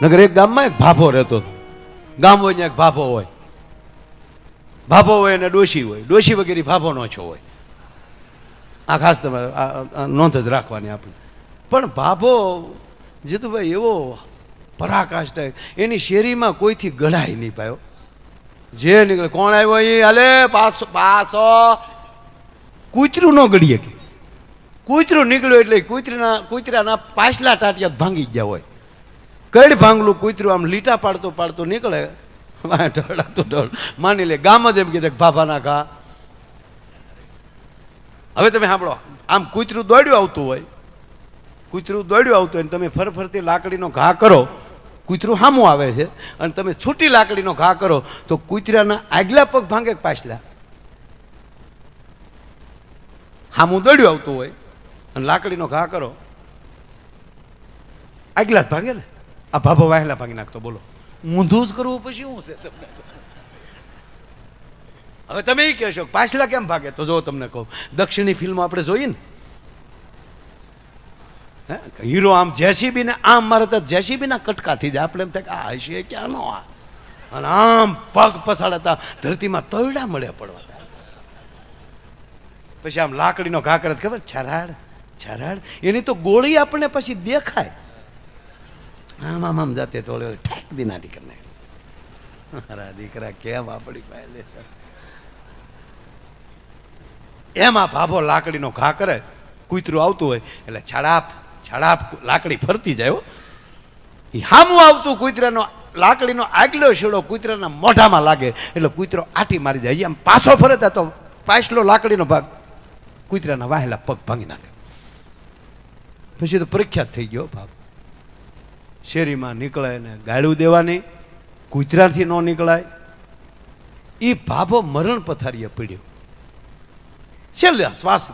નગર એક ગામમાં એક ભાભો રહેતો હતો. ગામ હોય ને એક ભાભો હોય. ભાભો હોય અને ડોશી હોય. ડોશી વગેરે ભાભો નો છો હોય. આ ખાસ તમારે નોંધ જ રાખવાની આપણે. પણ ભાભો જીતુભાઈ એવો પરાકાષ્ઠ, એની શેરીમાં કોઈથી ગળાય નહીં પાયો. જે નીકળે કોણ આવ્યો એ હાલે પાછો પાછો. કૂતરું ન ગળીએ કે કૂતરું નીકળ્યું એટલે કૂતરાના પાછલા ટાટિયા ભાંગી ગયા હોય. કઈ ભાંગલું કૂતરું આમ લીટા પાડતો પાડતો નીકળે ઢળાતું ઢળ. માની લે ગામ જ એમ કીધે ભાભાના ઘા. હવે તમે સાંભળો, આમ કૂતરું દોડ્યું આવતું હોય, કૂતરું દોડ્યું આવતું હોય, તમે ફરફરતી લાકડીનો ઘા કરો, કૂતરું સામું આવે છે, અને તમે છૂટી લાકડીનો ઘા કરો તો કૂતરાના આગલા પગ ભાંગે પાછલા. સામું દોડ્યું આવતું હોય અને લાકડીનો ઘા કરો, આગલા જ ભાગે ને. આ ભાભો વાહેલા ભાગી નાખતો. બોલો ઊંધું જ કરવું પછી શું છે તમને? હવે તમે એ કહેશો પાછલા કેમ ભાગે? તો જો તમને કહું, દક્ષિણી ફિલ્મ આપણે જોઈએ ને, હીરો આમ જેસીબી ને આમ મારે તો જેસીબી ના કટકાથી જાય. આપણે એમ થાય કે આ હશે ક્યાંનો આ, અને આમ પગ પસાડતા ધરતીમાં તોયડા મળે પડવા. પછી આમ લાકડીનો ઘા કરે ખબર, છરાડ છરાડ, એની તો ગોળી આપણને પછી દેખાય. આમ આમ આમ જાતે તો ઠેક દીનાટી કરી નાખી. મારા દીકરા કેમ આપણી પાસે એમાં ભાભો લાકડીનો ઘા કરે, કૂતરું આવતું હોય એટલે છાડાપ છાડાપ લાકડી ફરતી જાય. એ હામું આવતું કૂતરાનો લાકડીનો આગલો છેડો કૂતરાના મોઢામાં લાગે એટલે કૂતરો આટી મારી જાય. આમ પાછો ફરે તો પાછલો લાકડીનો ભાગ કૂતરાના વાહેલા પગ ભાંગી નાખે. પછી તો પ્રખ્યાત થઈ ગયો ભાભો. શેરીમાં નીકળે ને ગાળું દેવાની, કૂતરાથી ન નીકળાય. એ ભાભો મરણ પથારીએ પડ્યો. છેલ્લે શ્વાસ.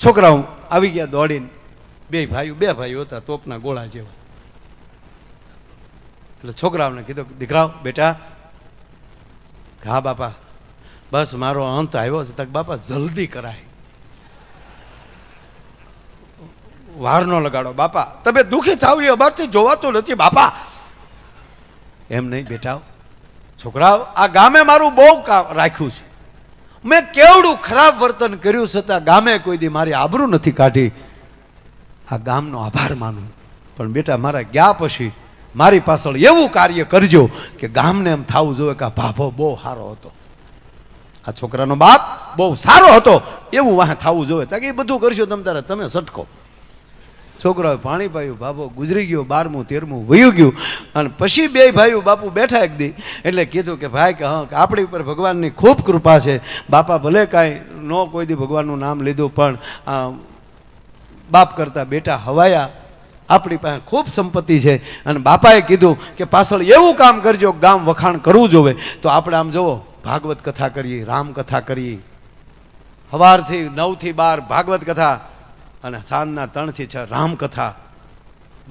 છોકરાઓ આવી ગયા દોડીને. બે ભાઈઓ હતા તોપના ગોળા જેવા. એટલે છોકરાઓને કીધું, દીકરાઓ બેટા. હા બાપા, બસ મારો અંત આવ્યો છે. તક બાપા જલ્દી કરાય, વાર ન લગાડો બાપા. તમે દુઃખી થાવ એ અમારથી જોવાતું નથી બાપા. એમ નહીં બેટા, છોકરાઓ આ ગામે મારું બહુ રાખ્યું છે. મેં કેવડું ખરાબ વર્તન કર્યું છતાં ગામે કોઈ દી મારી આબરૂ નથી કાઢી. આ ગામનો આભાર માનું. પણ બેટા મારા ગયા પછી મારી પાછળ એવું કાર્ય કરજો કે ગામને એમ થવું જોઈએ કે આ ભાભો બહુ સારો હતો, આ છોકરાનો બાપ બહુ સારો હતો, એવું વાહ થવું જોઈએ. તો એ બધું કરશો તમે તારે તમે સટકો. છોકરાએ પાણી પાયું, ભાભો ગુજરી ગયો. 12મું 13મું વયું ગયું. અને પછી બે ભાઈઓ બાપુ બેઠા એક દી એટલે કીધું કે ભાઈ કે હા આપણી ઉપર ભગવાનની ખૂબ કૃપા છે. બાપા ભલે કાંઈ ન કોઈ દી ભગવાનનું નામ લીધું પણ બાપ કરતા બેટા હવાયા. આપણી પાસે ખૂબ સંપત્તિ છે. અને બાપાએ કીધું કે પાછળ એવું કામ કરજો, ગામ વખાણ કરવું જોવે. તો આપણે આમ જુઓ, ભાગવત કથા કરીએ, રામ કથા કરીએ, સવારથી 9 થી 12 ભાગવત કથા અને સાંજના 3 થી 6 રામકથા.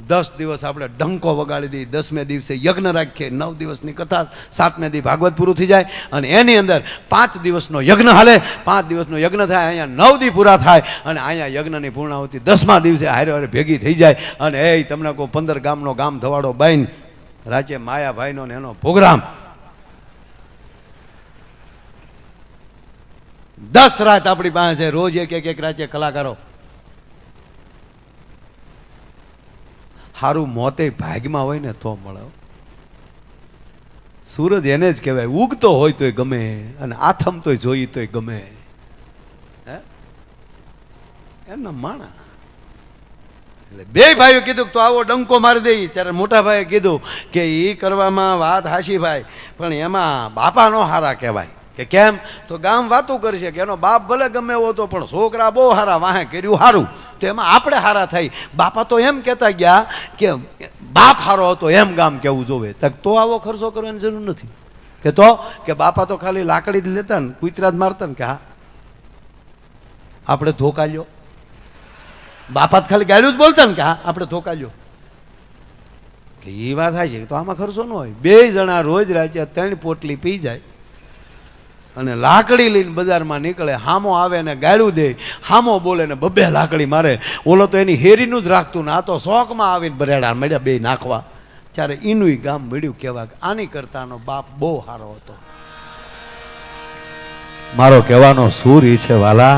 10 દિવસ આપણે ડંકો વગાડી દઈએ. 10મે દિવસે યજ્ઞ રાખીએ. 9 દિવસની કથા, 7મે દી ભાગવત પૂરું થઈ જાય. અને એની અંદર 5 દિવસનો યજ્ઞ હાલે. 5 દિવસનો યજ્ઞ થાય, અહીંયા 9 દી પૂરા થાય. અને અહીંયા યજ્ઞની પૂર્ણાહુતિ 10મા દિવસે હારે હારે ભેગી થઈ જાય. અને એ તમને કહું 15 ગામનો ગામ ધવાડો બાઈને રાજ્ય માયાભાઈનો ને એનો પ્રોગ્રામ. 10 રાત આપણી પાસે છે. રોજ એક રાજ્ય કલાકારો. સારું મોતે ભાગમાં હોય ને તો મળે. સૂરજ એને જ કહેવાય, ઉગતો હોય તોય ગમે અને આથમતોય જોઈ તોય ગમે. એમના માણા. એટલે બે ભાઈઓ કીધું તો આવો ડંકો મારી દઈ. ત્યારે મોટા ભાઈએ કીધું કે એ કરવામાં વાત હાશી ભાઈ, પણ એમાં બાપા નો હારા કહેવાય. કે કેમ? તો ગામ વાતું કરશે કે એનો બાપ ભલે ગમે એવો હતો પણ છોકરા બહુ હારા, વાહે કર્યું સારું, તો એમાં આપણે હારા થઈ. બાપા તો એમ કહેતા ગયા કે બાપ હારો હતો એમ ગામ કેવું જોવે. તો આવો ખર્ચો કરવાની જરૂર નથી. કે તો કે બાપા તો ખાલી લાકડી જ લેતા ને કૂતરા જ મારતા ને. કે હા આપણે ધોકા લ્યો. બાપા ખાલી ગાળ્યું જ બોલતા ને કે હા આપણે ધોકા લ્યો. કે એ વાત થાય છે. તો આમાં ખર્ચો ન હોય. 2 જણા રોજ રાત્રે 3 પોટલી પી જાય અને લાકડી લઈને બજારમાં નીકળે. હામો આવે ને ગાળું દે, હામો બોલે ને 2 લાકડી મારે. ઓલો તો એની હેરીનું જ રાખતું ને આ તો શોખમાં આવીને બરેડા મળ્યા 2 નાખવા. ત્યારે એનું ગામ મળ્યું કહેવા કે આની કરતાનો બાપ બહુ સારો હતો. મારો કહેવાનો સૂર એ છે વાલા,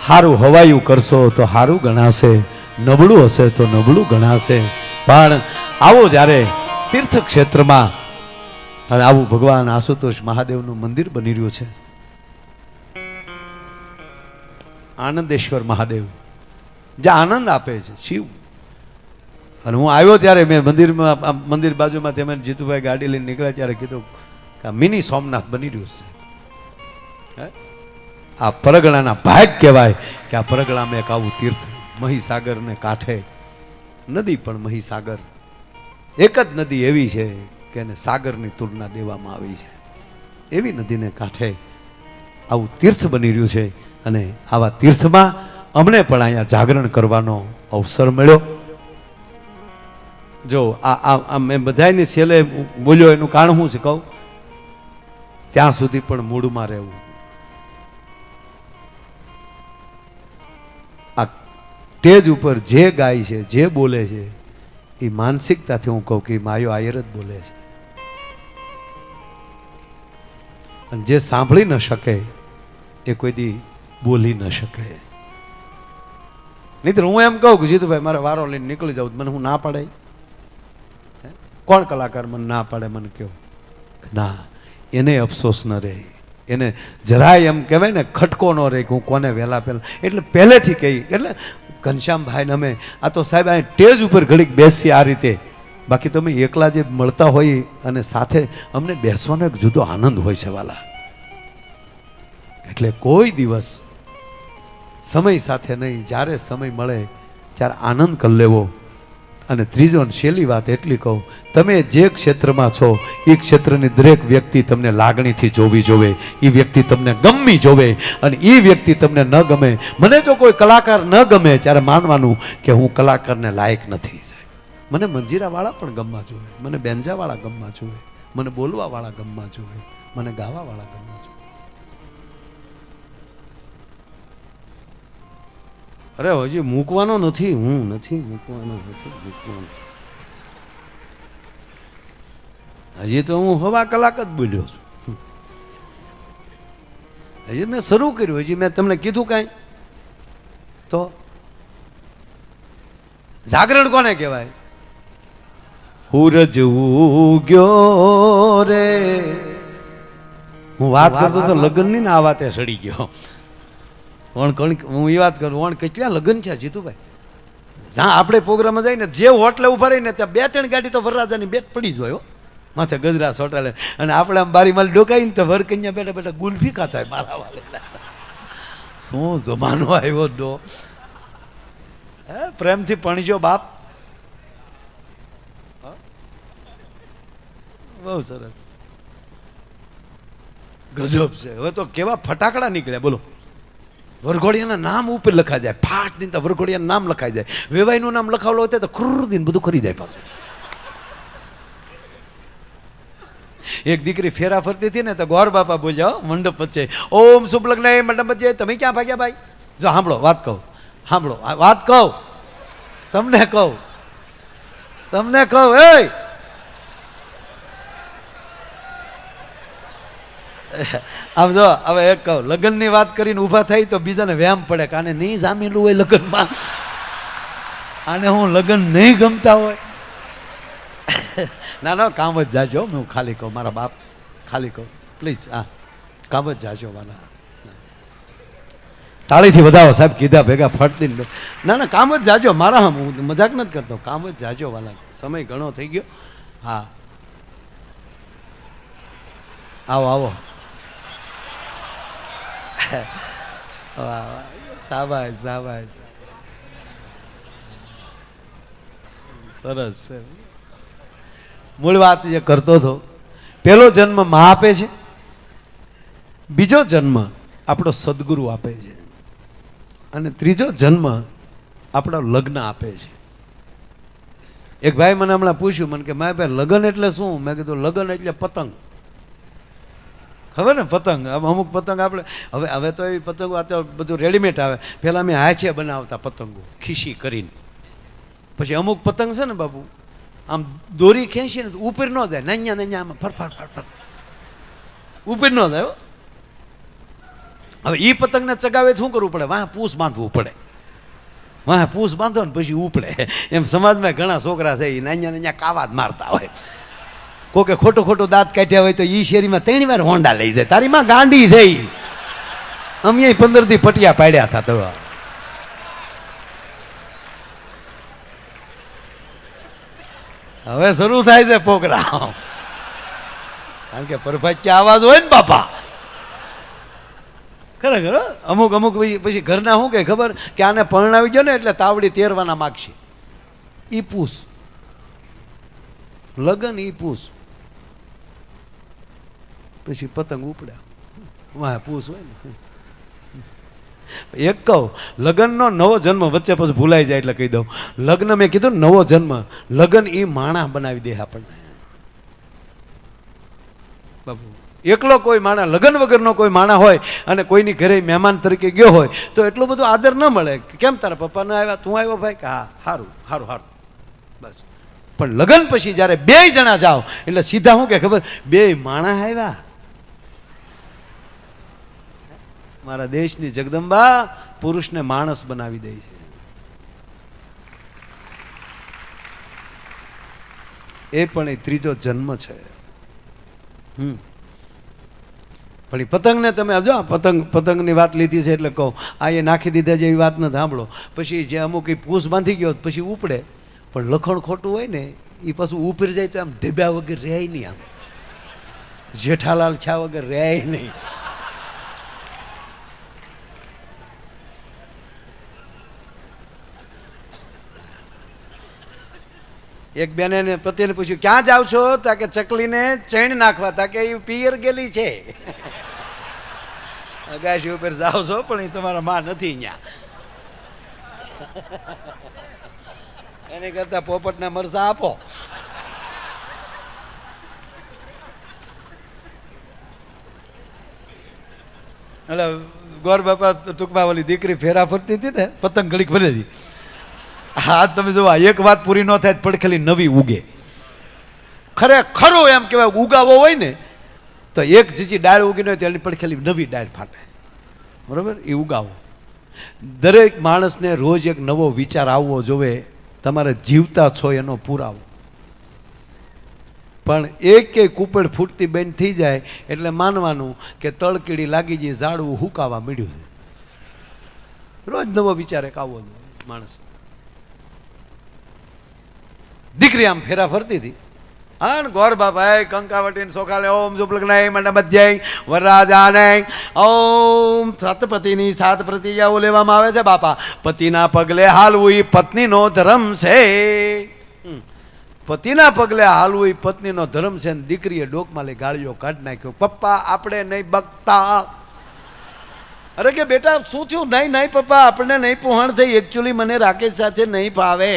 સારું હવાયું કરશો તો સારું ગણાશે, નબળું હશે તો નબળું ગણાશે. પણ આવો જ્યારે તીર્થ ક્ષેત્રમાં અને આવું ભગવાન આશુતોષ મહાદેવનું મંદિર બની રહ્યું છે, આનંદેશ્વર મહાદેવ, જે આનંદ આપે છે શિવ. અને હું આવ્યો ત્યારે મેં મંદિર બાજુમાંથી અમે જીતુભાઈ ગાડી લઈને નીકળ્યા ત્યારે કીધું કે મિની સોમનાથ બની રહ્યું છે. આ પરગણાના ભાગ કહેવાય કે આ પરગણામાં એક આવું તીર્થ, મહીસાગરને કાંઠે નદી પણ મહીસાગર, એક જ નદી એવી છે કે એને સાગરની તુલના દેવામાં આવી છે. એવી નદીને કાંઠે આવું તીર્થ બની રહ્યું છે. અને આવા તીર્થમાં અમને પણ અહીંયા જાગરણ કરવાનો અવસર મળ્યો. જો આ મેં બધાની છેલ્લે બોલ્યો એનું કારણ શું છે કહું? ત્યાં સુધી પણ મૂળમાં રહેવું. આ સ્ટેજ ઉપર જે ગાય છે, જે બોલે છે, એ માનસિકતાથી હું કહું કે માયો આયર જ બોલે છે. અને જે સાંભળી ન શકે એ કોઈ દી બોલી ન શકે. નહીં તો હું એમ કહું કે જીતુભાઈ મારે વારો લઈને નીકળી જાઉં, મને હું ના પાડે? કોણ કલાકાર મને ના પાડે? મને કહો. ના, એને અફસોસ ન રહે, એને જરાય એમ કહેવાય ને ખટકો ન રહે કે હું કોને વહેલા પહેલા. એટલે પહેલેથી કહી, એટલે ઘનશ્યામભાઈને અમે આ તો સાહેબ આ સ્ટેજ ઉપર ઘડીક બેસી આ રીતે, બાકી તમે એકલા જે મળતા હોય અને સાથે અમને બેસવાનો એક જુદો આનંદ હોય છે વાલા. એટલે કોઈ દિવસ સમય સાથે નહીં, જ્યારે સમય મળે ત્યારે આનંદ કરી લેવો. અને ત્રીજો છેલ્લી વાત એટલી કહું, તમે જે ક્ષેત્રમાં છો એ ક્ષેત્રની દરેક વ્યક્તિ તમને લાગણીથી જોવી જોવે, એ વ્યક્તિ તમને ગમવી જોવે. અને એ વ્યક્તિ તમને ન ગમે, મને જો કોઈ કલાકાર ન ગમે ત્યારે માનવાનું કે હું કલાકારને લાયક નથી. મને મંજીરાવાળા પણ ગમવા જોવે, મને બેન્જાવાળા ગમવા જોવે, મને બોલવાવાળા ગમવા જોવે, મને ગાવાવાળા ગમવા જોવે. અરે હજી મૂકવાનો નથી, હું નથી મૂકવાનો, હજી તો હું હવા કલાક જ બોલ્યો છું. હજી મેં શરૂ કર્યું, હજી મેં તમને કીધું કાંઈ. તો જાગરણ કોને કહેવાય? સૂરજ ઉગ્યો રે. હું વાત કરતો તો લગ્નની ને આ વાતે સડી ગયો. હું એ વાત કરું, વણ કેટલા લગ્ન છે જીતુભાઈ, જ્યાં આપણે પ્રોગ્રામમાં જઈને જે હોટલે ઉભા રહીને ત્યાં 2-3 ગાડી તો વરરાજાની બેટ પડી જ હોય, માથે ગજરા સોટાલે. અને આપણે આમ બારી માલ ડોકાઈને તો વરકન્યા બેઠા બેઠા ગુલ્ફી ખાતા હોય મારા વાલે. શું જમાનો આવ્યો ડો! હે, પ્રેમથી પણજો બાપ. બહુ સરસ, ગજબ છે. હવે તો કેવા ફટાકડા નીકળ્યા બોલો. વરઘોડિયાના નામ ઉપર લખાઈ જાય, ફાટ દીન તો વરઘોડિયાનું નામ લખાઈ જાય. વેવાઈનું નામ લખાવેલું હોય તો ખુર દીન બધું કરી જાય પાછું. એક દીકરી ફેરા ફરતી હતી ને તો ગોર બાપા બોલ્યા મંડપ વચ્ચે, ઓમ શુભ લગ્ન મંડપ વચ્ચે. તમે ક્યાં ભાગ્યા ભાઈ? જો સાંભળો વાત કહું, સાંભળો વાત કહું, તમને કહું, તમને કહું. એ આમ જો હવે એક કહું, લગ્નની વાત કરીને ઊભા થઈ તો બીજાને વ્યામ પડે કે આને નહીં જામેલું હોય લગ્નમાં, આને હું લગ્ન નહીં ગમતા હોય. ના ના, કામ જ જાજો. હું ખાલી કહું, મારા બાપ ખાલી કહું પ્લીઝ, હા કામ જ જાજો વાલા. તાળીથી વધાવો સાહેબ, કીધા ભેગા ફટતી. ના ના, કામ જ જાજો મારા. હું મજાક નથી કરતો, કામ જ જાજો વાલા. સમય ઘણો થઈ ગયો. હા આવો આવો. શાબાશ શાબાશ, સરસ છે. મૂળ વાત જે કરતો હતો, પહેલો જન્મ માં આપે છે, બીજો જન્મ આપણો સદગુરુ આપે છે, અને ત્રીજો જન્મ આપણો લગ્ન આપે છે. એક ભાઈ મને હમણાં પૂછ્યું, મને કે મારે ભાઈ લગ્ન એટલે શું? મેં કીધું લગ્ન એટલે પતંગ. ખબર ને પતંગ? અમુક પતંગ આપણે હવે હવે તો એવી પતંગો આ બધું રેડીમેડ આવે. પહેલાં અમે હાથે બનાવતા પતંગો ખીસી કરીને. પછી અમુક પતંગ છે ને બાપુ, આમ દોરી ખેંચી ને ઉપર ન જાય, નૈયા નૈયા આમાં ફરફર ફરફર ઉપર ન જાય. હવે એ પતંગને ચગાવે શું કરવું પડે? વાહ પૂસ બાંધવું પડે, વાહ પૂસ બાંધો ને પછી ઉપડે. એમ સમાજમાં ઘણા છોકરા છે એ નાન્યા નાન્યા કાવા જ મારતા હોય. કોકે ખોટું ખોટું દાંત કાઢ્યા હોય તો એ શેરીમાં 3 વાર હોંડા લઈ જાય. તારી માં ગાંડી છે. અમે 15 દી પટિયા પાડ્યા હતા. તો હવે શરૂ થાય છે પ્રોગ્રામ, કારણ કે પરફાચ્યા અવાજ હોય ને બાપા. ખરેખર અમુક અમુક પછી ઘરના શું કહે ખબર? કે આને પરણાવી ગયો ને એટલે તાવડી તેરવાના માગશે. ઈ પૂસ લગન, ઈ પૂસ પછી પતંગ ઉપડ્યા. વાહ પૂસ હોય ને. એક કહું, લગ્નનો નવો જન્મ વચ્ચે પછી ભૂલાઈ જાય એટલે કહી દઉં. લગ્ન મેં કીધું નવો જન્મ, લગ્ન એ માણા બનાવી દે આપણને. બાપુ એકલો કોઈ માણા, લગ્ન વગરનો કોઈ માણા હોય અને કોઈની ઘરે મહેમાન તરીકે ગયો હોય તો એટલો બધો આદર ન મળે. કેમ તારા પપ્પા ના આવ્યા, તું આવ્યો ભાઈ? કે હા સારું સારું સારું બસ. પણ લગ્ન પછી જ્યારે 2 જણા જાઓ એટલે સીધા શું કે ખબર? 2 માણા આવ્યા. મારા દેશની જગદંબા પુરુષને માણસ બનાવી દે છે. એ પણ એ ત્રીજો જન્મ છે. પણ એ પતંગને તમે જો પતંગની વાત લીધી છે એટલે કહું, આ એ નાખી દીધા જેવી વાત ન સાંભળો. પછી જે અમુક એ પૂસ બાંધી ગયો પછી ઉપડે, પણ લખણ ખોટું હોય ને એ પાછું ઉપર જાય તો આમ ધબ્યા વગર રહે નહીં, આમ જેઠાલાલ છા વગર રહે નહીં. એક બેને પતિને પૂછ્યું ક્યાં જાવ છો? તા કે ચકલીને ચૈણ નાખવા. તા કે એ પિયર ગેલી છે. અગાશી ઉપર જાવ છો પણ એ તમારા માં નથી અહીંયા. એની કરતા પોપટના મરસા આપો. એટલે ગોર બાપા ટૂંકમાં ઓલી દીકરી ફેરા ફરતી હતી ને, પતંગ ઘડીક ફરે હતી. હા તમે જો એક વાત પૂરી ન થાય પડખેલી નવી ઉગે. ખરેખરું એમ કહેવાય, ઉગાવો હોય ને તો એક જીચી ડાળ ઉગી હોય તેની પડખેલી નવી ડાળ ફાટે. બરાબર? એ ઉગાવો. દરેક માણસને રોજ એક નવો વિચાર આવવો જોવે. તમારે જીવતા છો એનો પુરાવો. પણ એક કૂપડ ફૂટતી બેન થઈ જાય એટલે માનવાનું કે તળકીડી લાગી જાય, ઝાડવું હુકાવા મળ્યું છે. રોજ નવો વિચાર એક આવવો જોઈએ માણસ. દીકરી આમ ફેરા ફરતી હતી. હા ગોર બાપા કંકાવટી સોખાલે ઓમ સુપલગ્નાય મંડપધ્યાય વરરાજાને ઓમ સતપતિની 7 પ્રતિજ્ઞાઓ લેવામાં આવે છે બાપા. પતિના પગલે હાલવું એ પત્નીનો ધર્મ છે. પતિના પગલે હાલવું એ પત્નીનો ધર્મ છે. દીકરીએ ડોકમાં લઈ ગાળીઓ કાઢી નાખ્યો. પપ્પા આપણે નહીં બકતા. અરે કે બેટા શું થયું? નહીં નહીં પપ્પા આપણે નહીં પહોંચ થઈ. એકચ્યુઅલી મને રાકેશ સાથે નહીં ફાવે.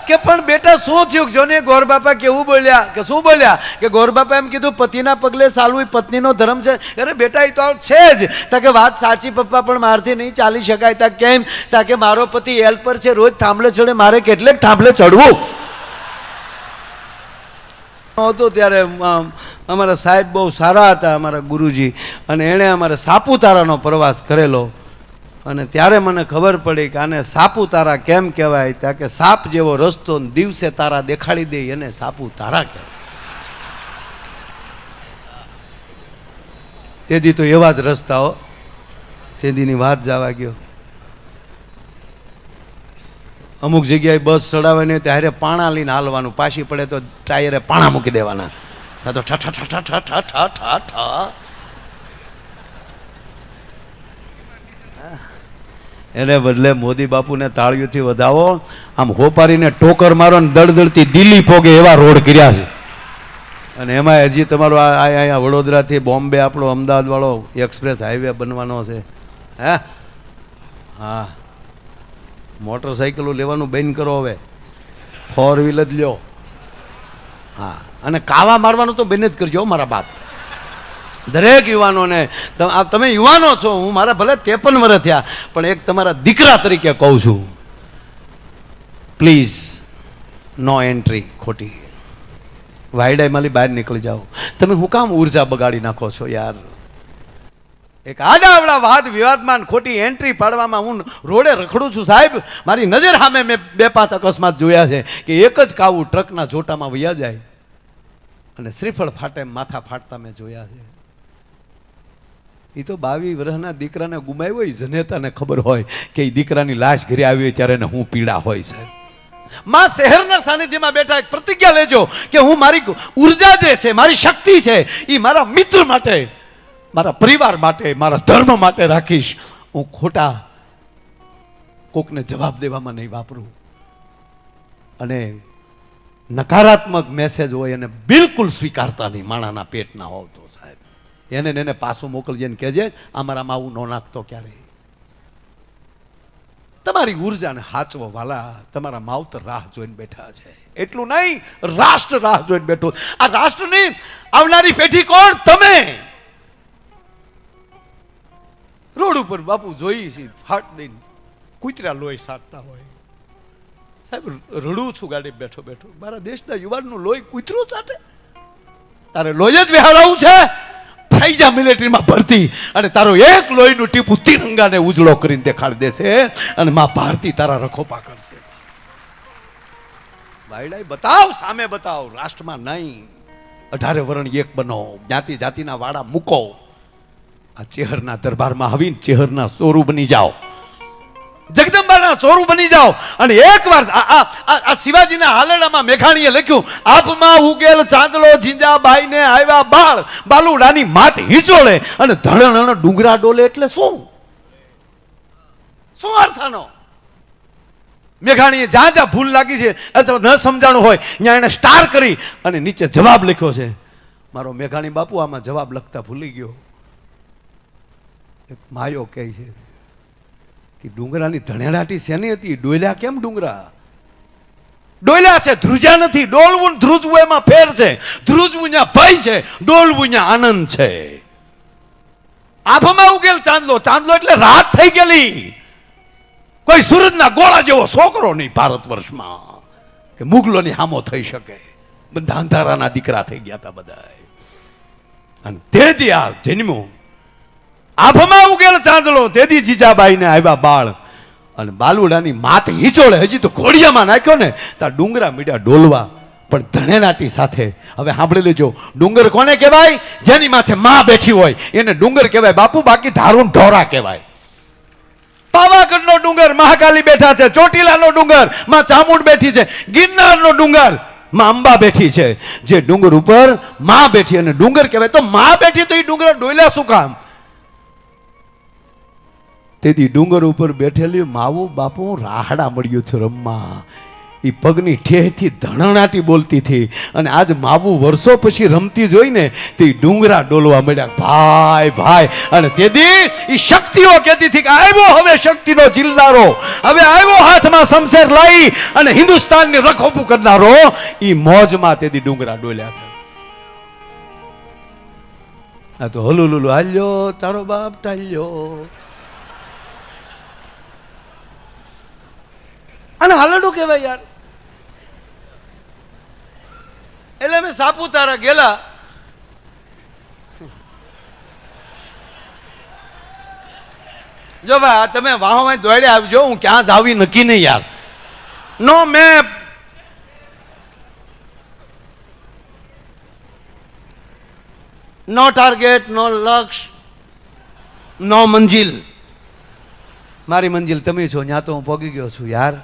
કે પણ બેટા શું થયું? જો ને ગોર બાપા કેવું બોલ્યા કે શું બોલ્યા? કે ગોર બાપા એમ કીધું પતિના પગલે ચાલવું પત્નીનો ધર્મ છે. અરે બેટા એ તો છે જ. તાકે વાત સાચી પપ્પા, પણ મારથી નહીં ચાલી શકાય. તા કેમ? તાકે મારો પતિ હેલ્પર છે, રોજ થાંભલે ચડે, મારે કેટલેક થાંભલે ચડવું હતું. ત્યારે અમારા સાહેબ બહુ સારા હતા, અમારા ગુરુજી, અને એણે અમારે સાપુતારાનો પ્રવાસ કરેલો. અને ત્યારે મને ખબર પડી કે આને સાપુતારા કેમ કહેવાય. ત્યાં કે સાપ જેવો રસ્તો દિવસે તારા દેખાડી દે એને સાપુતારા કહેવાય. તેથી તો એવા જ રસ્તાઓ. તેદીની વાત જવા ગયો. અમુક જગ્યાએ બસ ચડાવે ને ત્યારે પાણા લઈને હાલવાનું, પાછી પડે તો ટાયરે પાણા મૂકી દેવાના. તો ઠ ઠ ઠ ઠ ઠ ઠ ઠ ઠ. એને બદલે મોદી બાપુને તાળીઓથી વધાવો, આમ હોપારીને ટોકર મારો ને દળદળતી દિલ્હી પોગે એવા રોડ કર્યા છે. અને એમાં હજી તમારો અહીંયા વડોદરાથી બોમ્બે આપણો અમદાવાદ વાળો એક્સપ્રેસ હાઈવે બનવાનો છે. હે હા, મોટરસાઇકલો લેવાનું બંધ કરો, હવે 4 વ્હીલ જ લ્યો. હા, અને કાવા મારવાનું તો બંધ જ કરજો મારા બાપ. દરેક યુવાનોને, તમે યુવાનો છો, હું મારા ભલે 53 વર્ષ થયા, પણ એક તમારા દીકરા તરીકે કહું છું પ્લીઝ નો એન્ટ્રી ખોટી. વાયડાઈ માલી બહાર નીકળી જાઓ. તમે હું કામ ઉર્જા બગાડી નાખો છો યાર? એક આડાવડા વાદ વિવાદમાં ખોટી એન્ટ્રી પાડવામાં હું રોડે રખડું છું સાહેબ. મારી નજર સામે મેં 2-5 અકસ્માત જોયા છે કે એક જ કાવું ટ્રકના જોટામાં વયા જાય અને શ્રીફળ ફાટે માથા ફાટતા મેં જોયા છે. એ તો 22 વર્ષના દીકરાને ગુમાવ્યો હોય, જનેતાને ખબર હોય કે એ દીકરાની લાશ ઘરે આવી હોય ત્યારે એને હું પીડા હોય સાહેબ. માં શહેરના સાનિધ્યમાં બેઠા એક પ્રતિજ્ઞા લેજો કે હું મારી ઉર્જા જે છે, મારી શક્તિ છે, એ મારા મિત્ર માટે, મારા પરિવાર માટે, મારા ધર્મ માટે રાખીશ. હું ખોટા કોકને જવાબ દેવામાં નહીં વાપરું. અને નકારાત્મક મેસેજ હોય એને બિલકુલ સ્વીકારતા નહીં. માણાના પેટ ના હોવ તો સાહેબ એને પાછું મોકલજે ને કહેજે અમારામાં આવું ન નાખતો ક્યારે. તમારી ઉર્જાને હાચવો વાલા. તમારા માવતર રાહ જોઈને બેઠા છે. એટલું નહીં, રાષ્ટ્ર રાહ જોઈને બેઠું. આ રાષ્ટ્રની આવનારી પેઢી કોણ? તમે. રોડ ઉપર બાપુ જોઈ છે ફાટ દઈને કૂતરા લોહી સાટતા હોય. સાહેબ રડું છું ગાડી બેઠો બેઠો. મારા દેશના યુવાનનું લોહી કૂતરું ચાટે? તારે લોહી જ વિહારાવું છે? ફાઈજા મિલિટરીમાં ભરતી અને તારો એક લોહીનું ટીપું તિરંગાને ઉજળો કરીને દેખાડી દેશે અને માં ભારતી તારા રખોપા કરશે. બાયડાઈ બતાવ, સામે બતાવ. રાષ્ટ્રમાં નહીં. 18 વરણ એક બનો. જ્ઞાતિ જાતિના વાડા મૂકો. આ ચેહરના દરબારમાં આવીને ચેહરના ચોરું બની જાઓ, જગદંબાના ચોરું બની જાઓ. અને એકવાર આ શિવાજીના હાલેડામાં મેઘાણીએ લખ્યું, આભમાં ઉગેલ ચાંદલો જીંજાબાઈને આવ્યા બાળ, બાલુડાની માત હિચોળે અને ધણણ ડુંગરા ડોલે. એટલે શું અર્થનો? મેઘાણીએ જ્યાં ભૂલ લાગી છે અથવા ન સમજાણું હોય ત્યાં એને સ્ટાર કરી અને નીચે જવાબ લખ્યો છે. મારો મેઘાણી બાપુ આમાં જવાબ લખતા ભૂલી ગયો. એક માયો કહે છે કે ડુંગરાની ધણેડાટી શેની હતી? ડોલ્યા કેમ ડુંગરા? ડોલ્યા છે, ધ્રુજ્યા નથી. ડોલવું ધ્રુજવું એમાં ફેર છે. ધ્રુજવું ત્યાં ભય છે, ડોલવું ત્યાં આનંદ છે. આભમાં ઉગેલ ચાંદલો, ચાંદલો એટલે રાત થઈ ગયેલી. કોઈ સૂરજના ગોળા જેવો છોકરો નહીં ભારત વર્ષમાં કે મુગલોની હામો થઈ શકે. બધા અંધારાના દીકરા થઈ ગયા હતા બધા. અને તે દી આ જન્મ્યું. આભમાં ઉગેલ ચાંદલો, તેથી જીજાબાઈને આવ્યા બાળ અને બાલુડાની માત હિચોળે. હજી તો ઘોડિયામાં નાખ્યો ને ત્યાં ડુંગરા મીડ્યા ડોલવા, પણ ધણેનાટી સાથે. હવે સાંભળી લેજો, ડુંગર કોને કહેવાય? જેની માથે માં બેઠી હોય એને ડુંગર કહેવાય બાપુ. બાકી ધારું ઢોરા કહેવાય. પાવાગઢનો ડુંગર મહાકાલી બેઠા છે, ચોટીલાનો ડુંગર માં ચામુંડ બેઠી છે, ગિરનારનો ડુંગર માં અંબા બેઠી છે. જે ડુંગર ઉપર માં બેઠી અને ડુંગર કહેવાય. તો માં બેઠી તો એ ડુંગર ડોલ્યા શું કામ? તેથી ડુંગર ઉપર બેઠેલી માવું બાપુ રાહડા મળ્યું થયું રમવા. એ પગની ઠેહથી ધણણાટી બોલતી હતી અને આજ માવું વર્ષો પછી રમતી જોઈને તે ડુંગરા ડોલવા મળ્યા. ભાઈ ભાઈ. અને તેથી એ શક્તિઓ કહેતી હતી કે આવ્યો હવે શક્તિનો જિલ્લારો, હવે આવ્યો હાથમાં શમશેર લઈ અને હિન્દુસ્તાનની રખોપું કરનારો. એ મોજમાં તેથી ડુંગરા ડોલ્યા છે. આ તો હલુલુલુ હાલ્યો તારો બાપ ટાલ્યો. અને હાલડું કહેવાય યાર. એટલે અમે સાપુતારા ગયેલા. જો ભાઈ તમે વાહમાં દોડે આવજો, હું ક્યાં જાવી નક્કી નહીં યાર. નો મેપ, નો ટાર્ગેટ, નો લક્ષ્ય, નો મંજિલ. મારી મંજિલ તમે છો, ત્યાં તો હું પહોંચી ગયો છું યાર.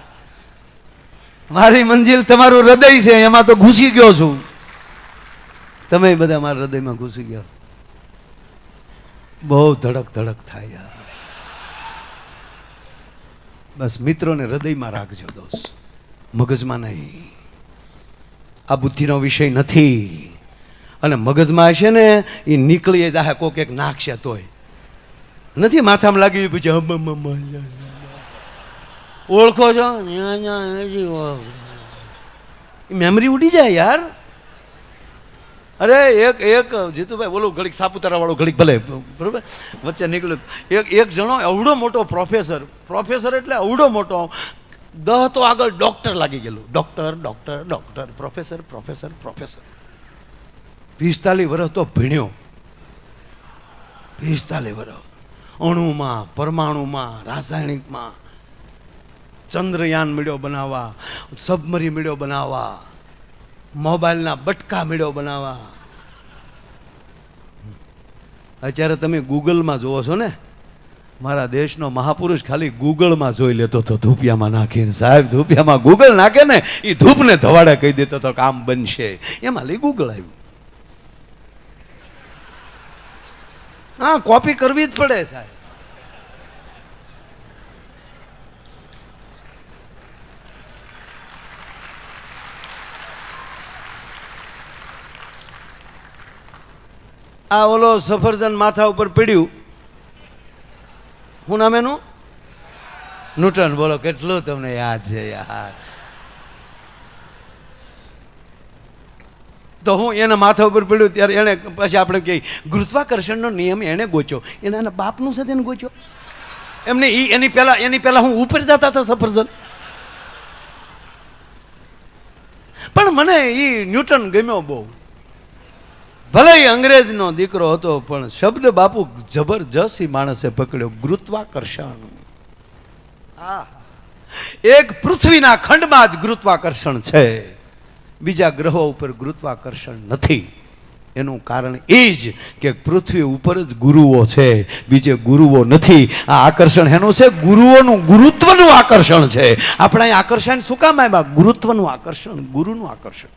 મારી મંજિલ તમારું હૃદય છે, એમાં તો ઘૂસી ગયો છું. તમે બધા મારા હૃદયમાં ઘૂસી ગયા. બહુ ધડક ધડક થાય યાર. બસ મિત્રોને હૃદયમાં રાખજો દોસ્ત, મગજમાં નહીં. આ બુદ્ધિનો વિષય નથી. અને મગજમાં હશે ને એ નીકળી જાય, કોક એક નાખશે તોય નથી. માથામાં લાગી પછી ઓળખો છો, મેમરી ઉડી જાય યાર. અરે એક જીતુભાઈ બોલું ઘડીક સાપુતારા વાળો ઘડીક ભલે બરોબર વચ્ચે નીકળ્યું. એક જણો એવડો મોટો પ્રોફેસર એટલે એવડો મોટો દહ તો આગળ ડોક્ટર લાગી ગયેલું, doctor doctor doctor, professor professor professor. 45 વર્ષ તો ભણ્યો, 45 વર્ષ અણુમાં, પરમાણુમાં, રાસાયણિકમાં. ચંદ્રયાન મળ્યો બનાવવા, સબમરી મળ્યો બનાવવા, મોબાઈલના બટકા મળ્યો બનાવવા. અત્યારે તમે ગૂગલમાં જોવો છો ને, મારા દેશનો મહાપુરુષ ખાલી ગૂગલમાં જોઈ લેતો હતો, ધૂપિયામાં નાખીને. સાહેબ ધૂપિયામાં ગૂગલ નાખે ને એ ધૂપને ધવાડે કહી દેતો હતો કામ બનશે. એમાં લઈ ગૂગલ આવ્યું. હા, કોપી કરવી જ પડે સાહેબ. આ ઓલો સફરજન માથા ઉપર પડ્યું, શું નામ એનું? ન્યૂટન. બોલો કેટલું તમને યાદ છે યાર. તો હું એના માથા ઉપર પડ્યું ત્યારે એને પછી આપણે કહીએ ગુરુત્વાકર્ષણનો નિયમ એને ગોચ્યો, એના બાપનું સાથે એને ગોચ્યો. એમને એની પહેલા હું ઉપર જતા હતા સફરજન. પણ મને એ ન્યૂટન ગમ્યો બહુ. ભલે એ અંગ્રેજનો દીકરો હતો પણ શબ્દ બાપુ જબરજસ્ત માણસે પકડ્યો, ગુરુત્વાકર્ષણ. એક પૃથ્વીના ખંડમાં જ ગુરુત્વાકર્ષણ છે, બીજા ગ્રહો ઉપર ગુરુત્વાકર્ષણ નથી. એનું કારણ એ જ કે પૃથ્વી ઉપર જ ગુરુઓ છે, બીજે ગુરુઓ નથી. આ આકર્ષણ એનું છે, ગુરુઓનું, ગુરુત્વનું આકર્ષણ છે. આપણે અહીં આકર્ષણ શું કામ આવ્યા? ગુરુત્વનું આકર્ષણ, ગુરુનું આકર્ષણ.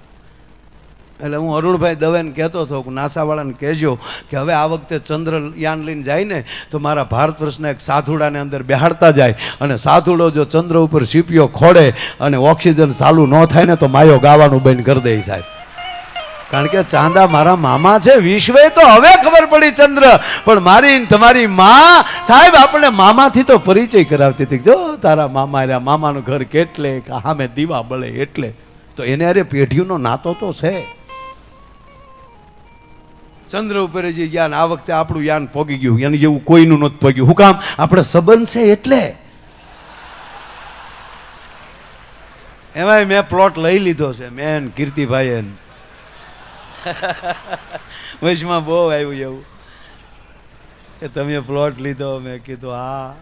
એટલે હું અરુણભાઈ દવેને કહેતો હતો કે નાસાવાળાને કહેજો કે હવે આ વખતે ચંદ્રયાન લઈને જાય ને તો મારા ભારત વર્ષના એક સાધુડાને અંદર બેહાડતા જાય, અને સાધુડો જો ચંદ્ર ઉપર સીપીઓ ખોડે અને ઓક્સિજન ચાલુ ન થાય ને તો માયો ગાવાનું બંધ કરી દે સાહેબ. કારણ કે ચાંદા મારા મામા છે. વિશ્વે તો હવે ખબર પડી ચંદ્ર, પણ મારી તમારી માં સાહેબ આપણને મામાથી તો પરિચય કરાવતી હતી. જો તારા મામા રહ્યા, મામાનું ઘર કેટલે, સામે દીવા બળે એટલે. તો એને અરે પેઢીઓનો નાતો તો છે. ચંદ્ર ઉપર જે યાન આ વખતે આપણું યાન પોગી ગયું, એની જેવું કોઈનું નહોતું પોગ્યું. શું કામ? આપણે સંબંધ છે એટલે. એમાંય મેં પ્લોટ લઈ લીધો છે, મેન કીર્તિભાઈ વચમાં બહુ આવ્યું એવું કે તમે પ્લોટ લીધો. મેં કીધું હા.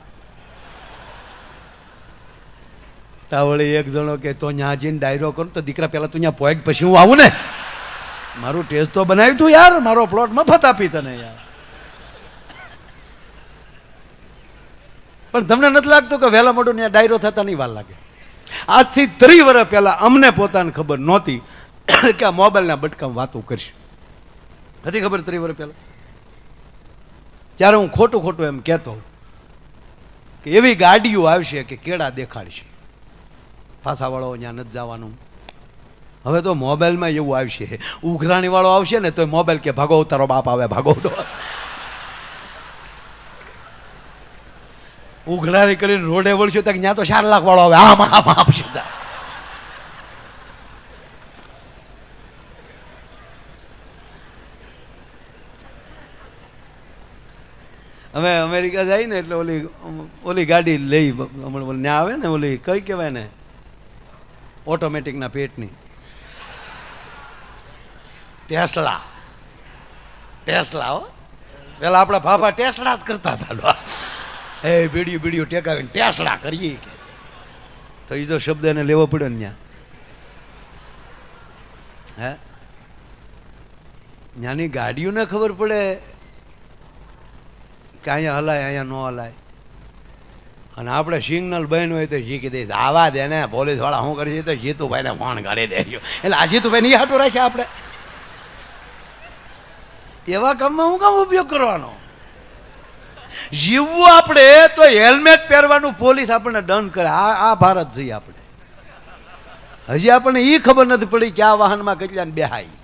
તાવળી એક જણો કે તો ત્યાં જઈને ડાયરો કરું. તો દીકરા પહેલા તું ત્યાં પોઈક પછી હું આવું ને. મારું ટેસ્ટ તો બનાવ્યું તું યાર, મારો પ્લોટ મફત આપી તને યાર. પણ તમને નથી લાગતું કે વહેલા મોટું ત્યાં ડાયરો થતા નહીં વાર લાગે? આજથી 30 વર્ષ પહેલા અમને પોતાને ખબર નહોતી કે આ મોબાઈલના બટકામાં વાતો કરશું. હતી ખબર 30 વર્ષ પહેલા? ત્યારે હું ખોટું ખોટું એમ કહેતો કે એવી ગાડીઓ આવશે કે કેળા દેખાડશે, ફાંસાવાળો ત્યાં નથી જવાનું. હવે તો મોબાઈલમાં એવું આવશે, ઉઘરાણી વાળો આવશે ને તો મોબાઈલ કે ભાગો, તારો બાપ આવે ભાગો. ઉઘરાણી કરીને રોડે વળશું તો ત્યાં તો 4 લાખ વાળો આવે, આમ આમ આપશે. અમે અમેરિકા જાય ને એટલે ઓલી ગાડી લઈ ત્યાં આવે ને, ઓલી કઈ કહેવાય ને, ઓટોમેટિકના પેટની ટેસ્લા. હો, પેલા આપણા ભાભા ટેસ્લા જ કરતા હતા. એ બીડીયું ટેકાવીને ટેસ્લા કરીએ કે. તો એ જો શબ્દ એને લેવો પડ્યો ને ત્યાં. હે, ત્યાંની ગાડીઓને ખબર પડે કે અહીંયા હલાય, અહીંયા ન હલાય. અને આપણે સિગ્નલ બન્યું હોય તો શીખી દઈશ, આવા દે ને પોલીસ વાળા શું કરી તો જીતુભાઈને ફોન કરી દેજો. એટલે આ જીતુભાઈ નહીં હાટું રાખ્યા આપણે. એવા કામમાં હું કામ ઉપયોગ કરવાનો? જીવવું આપણે તો હેલ્મેટ પહેરવાનું પોલીસ આપણને દંડ કરે. આ ભારત છીએ આપણે. હજી આપણને એ ખબર નથી પડી કે આ વાહનમાં કેટલાને બેહાય.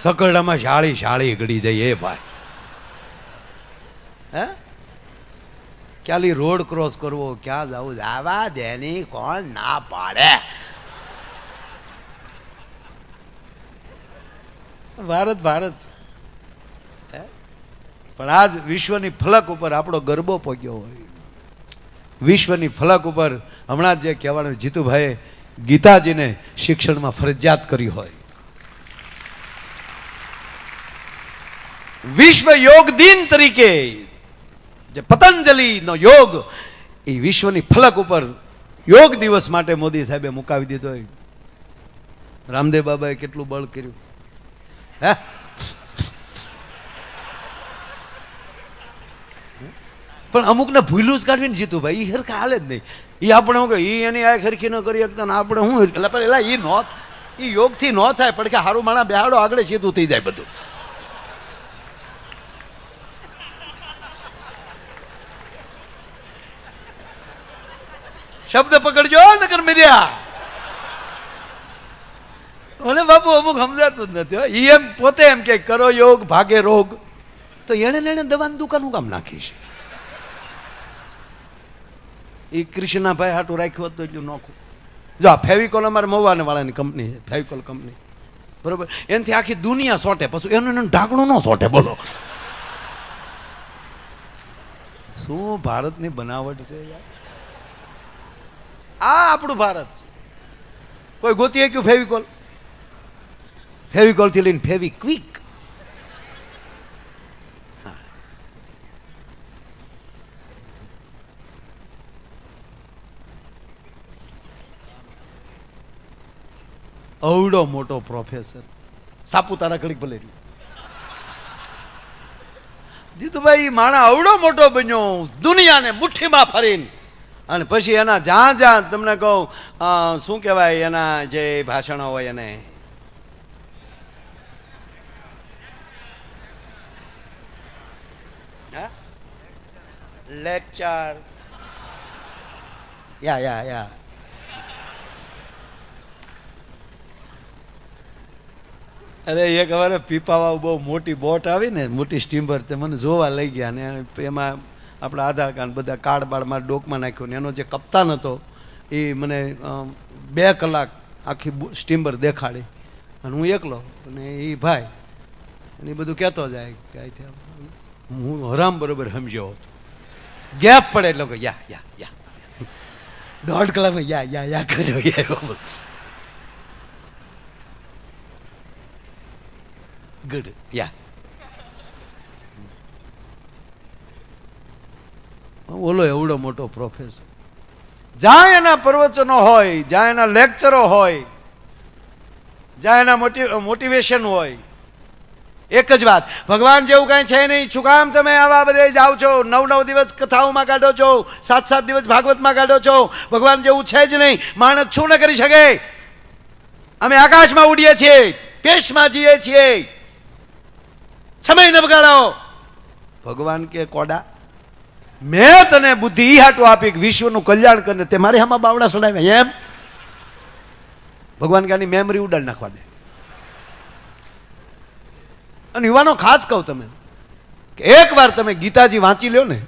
સકરડામાં શાળી ગળી જાય એ ભાઈ. હે, ક્યાલી રોડ ક્રોસ કરવો, ક્યાં જવું, આવા દેની કોણ ના પાડે? ભારત પણ આજ વિશ્વની ફલક ઉપર આપણો ગરબો પગ્યો હોય. વિશ્વની ફલક ઉપર હમણાં જે કહેવાનું જીતુભાઈએ ગીતાજીને શિક્ષણમાં ફરજિયાત કરી હોય. વિશ્વ યોગ દિન તરીકે જે પતંજલિનો યોગ એ વિશ્વની ફલક ઉપર યોગ દિવસ માટે મોદી સાહેબે મુકાવી દીધો હોય. રામદેવ બાબાએ કેટલું બળ કર્યું હે. પણ અમુકને ભૂલું જ કાઢવીને જીતુભાઈ એ હરખા હાલે જ નહીં. એ આપણે શું કહે એ એની આ હરખી ન કરી શકતા ને આપણે શું એટલે પેલા એ નો એ યોગથી ન થાય પણ કે હારું માણા બેહાડો આગળ સીધું થઈ જાય બધું. શબ્દ પકડજો નકર મીડિયા. મને બાપુ અમુક સમજાતું જ નથી. એ એમ પોતે એમ કે કરો યોગ ભાગે રોગ, તો એને દવાની દુકાન હું કામ નાખીશ? એ કૃષ્ણાભાઈ હાટું રાખ્યું હતું એટલું નોખું. જો આ ફેવિકોલ અમારે મવાને વાળાની કંપની છે, ફેવિકોલ કંપની, બરોબર. એનાથી આખી દુનિયા સોટે, પછી એનું ઢાંકણું ન સોટે. બોલો શું ભારતની બનાવટ છે યાર. આ આપણું ભારત છે. કોઈ ગોતીએ ક્યું ફેવિકોલ? ફેવિકોલ થી લઈને ફેવી ક્વિક. અવડો મોટો પ્રોફેસર સાપુતારા ઘડીક ભલે જીતુભાઈ માણા અવડો મોટો બન્યો દુનિયાને મુઠ્ઠીમાં ફરીને, અને પછી એના જ્યાં જ્યાં તમને કહું શું કહેવાય એના જે ભાષણો હોય એને લેક્ચર યા અરે એક વાર પીપાવા બહુ મોટી બોટ આવી ને, મોટી સ્ટીમર, તે મને જોવા લઈ ગયા ને એમાં આપણા આધાર કાર્ડ બધા કાર્ડ બાળમાં ડોકમાં નાખ્યું ને એનો જે કપ્તાન હતો એ મને 2 કલાક આખી સ્ટીમર દેખાડી અને હું એકલો અને એ ભાઈ અને એ બધું કહેતો જાય કે હું હરામ બરોબર સમજ્યો હતો. ગેપ પડે એટલે કે યા 1.5 કલાકમાં યા કર્યો. ગુડ યા. ઓલો એવડો મોટો પ્રોફેસર, જ્યાં એના પ્રવચનો હોય, જ્યાં એના લેક્ચરો હોય, જ્યાં એના મોટિવેશન હોય, એક જ વાત, ભગવાન જેવું કાંઈ છે નહીં. શું કામ તમે આવા બધે જાઓ છો? 9 દિવસ કથાઓમાં કાઢો છો, 7 દિવસ ભાગવતમાં કાઢો છો. ભગવાન જેવું છે જ નહીં. માણસ શું ન કરી શકે? અમે આકાશમાં ઉડીએ છીએ, પેશમાં જઈએ છીએ, સમય ન બગાડો. ભગવાન કે કોડા મેં તને બુદ્ધિ ઈ હાટું આપી કે વિશ્વનું કલ્યાણ કરીને તે મારે આમાં બાવડા સડાવ્યા એમ? ભગવાન કે આની મેમરી ઉડાડ નાખવા દે. અને યુવાનો ખાસ કહું તમે કે એકવાર તમે ગીતાજી વાંચી લ્યો ને,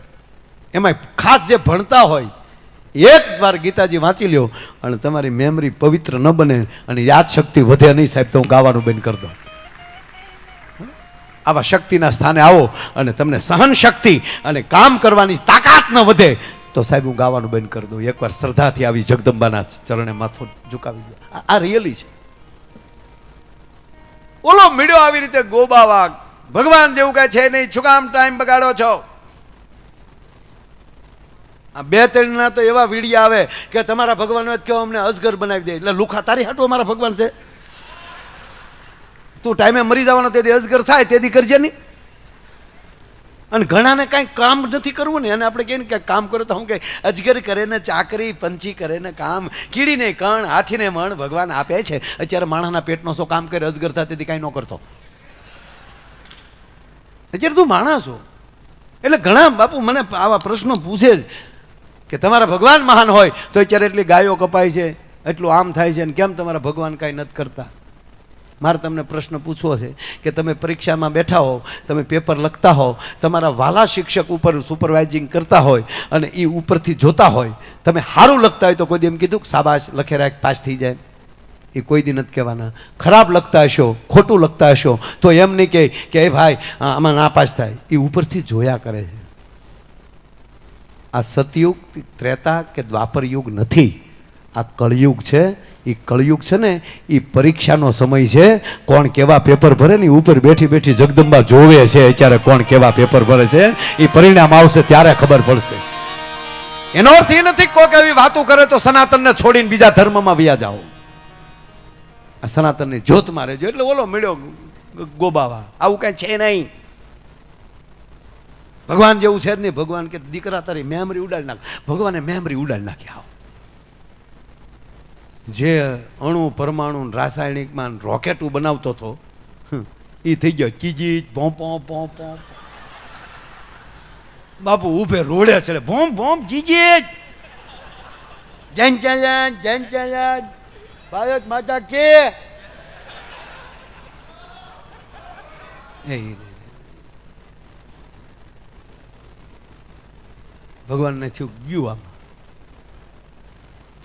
એમાં ખાસ જે ભણતા હોય એકવાર ગીતાજી વાંચી લ્યો અને તમારી મેમરી પવિત્ર ન બને અને યાદ શક્તિ વધે નહીં સાહેબ, તો હું ગાવાનું બંધ કરી દઉં. આવા શક્તિના સ્થાને આવો અને તમને સહન શક્તિ અને કામ કરવાની તાકાત ન વધે તો સાહેબ હું ગાવાનું બંધ કરી દઉં. એકવાર શ્રદ્ધાથી આવી જગદંબાના ચરણે માથું ઝુકાવી દો. આ રિયલી છે. ઓલો મીડિયો આવી રીતે ગોબાવા ભગવાન જેવું કઈ છે નહીં, શું કામ ટાઈમ બગાડો છો? આ 2-3 ના તો એવા વીડિયા આવે કે તમારા ભગવાન કહો અમને અજગર બનાવી દે. એટલે લુખા તારી હાટું અમારા ભગવાન છે? તું ટાઈમે મરી જવાનો તેથી અજગર થાય તેથી કરજે નહીં. અને ઘણાને કાંઈ કામ નથી કરવું ને, અને આપણે કહીએ ને કે કામ કરો તો હું કે અજગર કરે ને ચાકરી, પંછી કરે ને કામ, કીડીને કણ, હાથીને મણ ભગવાન આપે છે. અત્યારે માણસના પેટનો શું કામ કરે? અજગર થાય તેથી કાંઈ ન કરતો. અત્યારે તું માણસ છો. એટલે ઘણા બાપુ મને આવા પ્રશ્નો પૂછે જ કે તમારા ભગવાન મહાન હોય તો અત્યારે એટલી ગાયો કપાય છે, એટલું આમ થાય છે, અને કેમ તમારા ભગવાન કાંઈ નથી કરતા? મારે તમને પ્રશ્ન પૂછવો છે કે તમે પરીક્ષામાં બેઠા હો, તમે પેપર લખતા હો, તમારા વાલા શિક્ષક ઉપર સુપરવાઇઝિંગ કરતા હોય અને એ ઉપરથી જોતા હોય, તમે સારું લખતા હોય તો કોઈ દી એમ કીધું કે શાબાશ લખે રાખ પાસ થઈ જાય? એ કોઈ દી નથી કહેવાના. ખરાબ લખતા હશો, ખોટું લખતા હશો તો એમ નહીં કે એ ભાઈ આમાં ના પાસ થાય. એ ઉપરથી જોયા કરે છે. આ સતયુગ, ત્રેતા કે દ્વાપર યુગ નથી, આ કળયુગ છે. એ કળયુગ છે ને એ પરીક્ષાનો સમય છે. કોણ કેવા પેપર ભરે ને ઉપર બેઠી બેઠી જગદંબા જોવે છે અત્યારે કોણ કેવા પેપર ભરે છે. એ પરિણામ આવશે ત્યારે ખબર પડશે. એનો અર્થ એ નથી કોઈક એવી વાતો કરે તો સનાતનને છોડીને બીજા ધર્મમાં વ્યા જાઓ. આ સનાતનની જ્યોતમાં રહેજો એટલે ઓલો મળ્યો ગોબાવા, આવું કઈ છે નહીં. ભગવાન જેવું છે જ નહીં. ભગવાન કે દીકરા તારી મેમરી ઉડાડી નાખ. ભગવાને મેમરી ઉડાડી નાખી. આવો જે અણુ પરમાણુ રાસાયણિકમાં રોકેટું બનાવતો હતો એ થઈ ગયો કીજી ભોંપો ભોંપો. બાપુ ઉભે રોડે ચડે ભોમ ભોમ જીજી જૈન ચાલ્યા જૈન ચાલ્યા ભારત માતા કે. ભગવાનને થયું ગયું આમ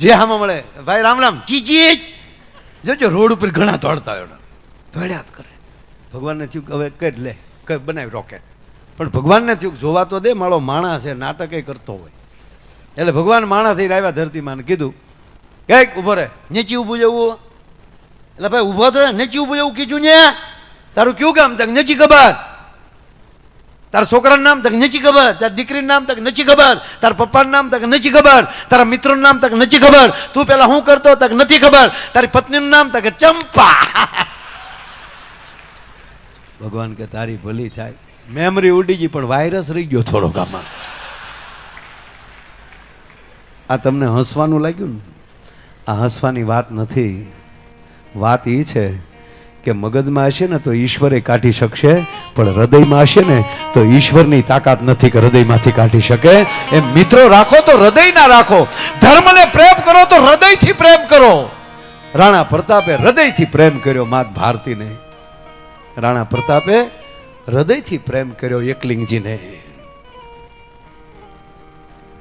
જે હામાં મળે ભાઈ રામ રામ ચીચી જોજો રોડ ઉપર ઘણા દોડતા હોય દોડ્યા જ કરે. ભગવાનને થયું હવે કર લે કઈ બનાવી રોકેટ. પણ ભગવાનને થયું જોવા તો દે મારો માણસ છે નાટક કરતો હોય. એટલે ભગવાન માણસ થઈને આવ્યા ધરતીમાં કીધું કઈક ઉભો રહે નીચે ઊભું જવું. એટલે ભાઈ ઉભો તો રહે નીચે ઊભું જવું કીધું ને. તારું કયું કામ તક નથી ખબર. તારા છોકરાનું નામ તક નથી ખબર. તારી દીકરીનું નામ તક નથી ખબર. તારા પપ્પાનું નામ તક નથી ખબર. તારા મિત્રોનું નામ તક નથી ખબર. તું પેલા શું કરતો તક નથી ખબર. તારી પત્નીનું નામ તક ચંપા. ભગવાન કે તારી ભલી થાય. મેમરી ઉડી ગઈ પણ વાયરસ રહી ગયો થોડોક આમાં. આ તમને હસવાનું લાગ્યું ને? આ હસવાની વાત નથી. વાત એ છે કે મગજમાં હશે ને તો ઈશ્વરે કાઢી શકશે, પણ હૃદયમાં હશે ને તો ઈશ્વરની તાકાત નથી કે હૃદયમાંથી કાઢી શકે. એમ મિત્રો રાખો તો હૃદય ના રાખો. ધર્મને પ્રેમ કરો તો હૃદયથી પ્રેમ કરો. રાણા પ્રતાપે હૃદયથી પ્રેમ કર્યો માત ભારતીને. રાણા પ્રતાપે હૃદયથી પ્રેમ કર્યો એકલિંગજીને.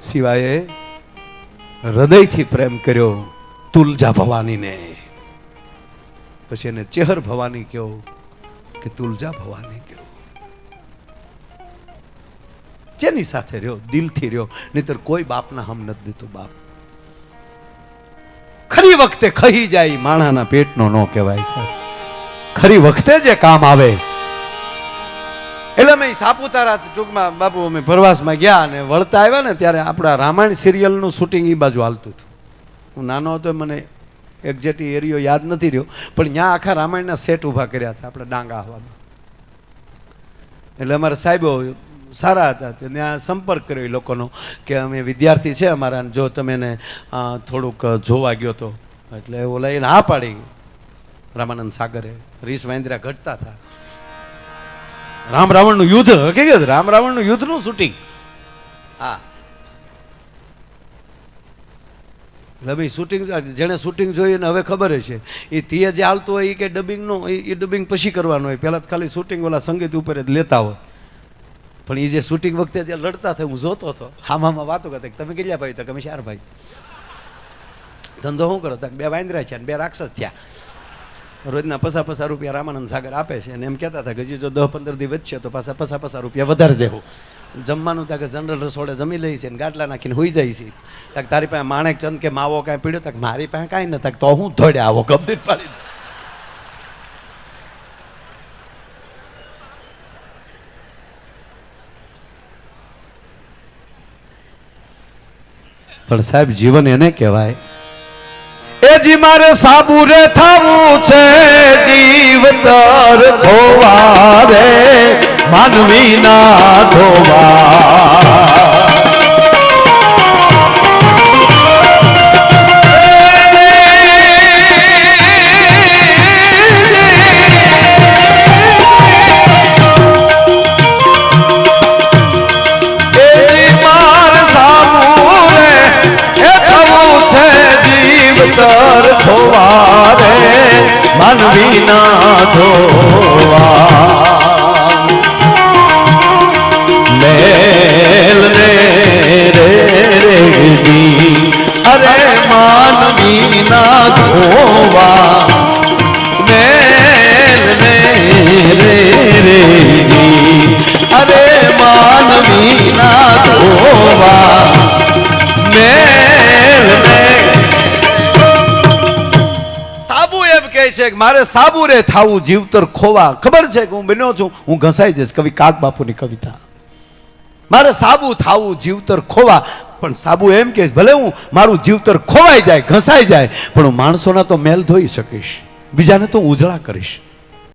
સિવાય હૃદયથી પ્રેમ કર્યો તુલજા ભવાનીને. પછી એને ચેહર ભવાની કહો કે તુલજા ભવાની કહો. જેની સાથે રહ્યો દિલથી રહ્યો, નહીતર કોઈ બાપના હમ નથી દેતું. બાપ ખરી વખતે ખહી જાય માણાના પેટનો ન કહેવાય સાહેબ. ખરી વખતે જે કામ આવે. એટલે મેં સાપુતારા ટૂંકમાં બાપુ અમે પ્રવાસમાં ગયા અને વળતા આવ્યા ને ત્યારે આપણા રામાયણ સિરિયલનું શૂટિંગ એ બાજુ હાલતું હતું. હું નાનો હતો મને એક્ઝેક્ટ એરિયો યાદ નથી રહ્યો, પણ ત્યાં આખા રામાયણના સેટ ઊભા કર્યા હતા આપણે ડાંગા હવામાં. એટલે અમારા સાહેબો સારા હતા, ત્યાં સંપર્ક કર્યો એ લોકોનો કે અમે વિદ્યાર્થી છે અમારા, જો તમે એને થોડુંક જોવા ગયો તો. એટલે ઓલા એને હા પાડી. રામાનંદ સાગરે રીસ વાંદરા ઘટતા હતા. રામ રાવણનું યુદ્ધ હકીકત, રામ રાવણનું યુદ્ધનું શૂટિંગ. હા એટલે ભાઈ શૂટિંગ જેણે શૂટિંગ જોઈ ને હવે ખબર હશે એ તીએ જે હાલતું હોય એ કે ડબિંગનું એ ડબિંગ પછી કરવાનું હોય. પહેલાં ખાલી શૂટિંગ ઓલા સંગીત ઉપર જ લેતા હોય, પણ એ જે શૂટિંગ વખતે જે લડતા હતા હું જોતો હતો. હામાં વાતો કરતા તમે કેટલા ભાઈ તો તમે 4 ભાઈ. ધંધો શું કરો? બે વાંદરા છે ને 2 રાક્ષસ થયા. રોજના પસા રૂપિયા રામાનંદ સાગર આપે છે અને એમ કહેતા હતા કે હજી જો 10-15 દી વધશે તો પાછા પસા રૂપિયા વધારે દેવું. જમવાનું ત્યાં કે જનરલ રસોડે જમી લઈ છે ને ગાટલા નાખીને હોઈ જાય છે. તાક તારી પાસે માણેક ચંદ કે માવો કાંઈ પીડ્યો? તાક મારી પાસે કાંઈ ન થાય. તો હું ધોડે આવો કબદીર પાડી. પણ સાહેબ જીવન એને કહેવાય. એ જી મારે સાબુરે થવું છે જીવ તર ખોવા રે માનવી ના ધોવા. માનવી ના ધોવા મેલ ને રેજી. અરે માનવી ના ધોવા મેલ ને રેજી. અરે માનવી ના ધોવા મેલ સાબુ એમ કહે છે કે મારે સાબુ રે થાવું જીવતર ખોવા. ખબર છે કે હું બન્યો છું, હું ઘસાઈ જઈશ. કવિ કાગ બાપુની કવિતા. મારે સાબુ થાવું જીવતર ખોવા. પણ સાબુ એમ કે ભલે હું મારું જીવતર ખોવાઈ જાય, ઘસાઈ જાય, પણ હું માણસોના તો મેલ ધોઈ શકીશ, બીજાને તો ઉજળા કરીશ.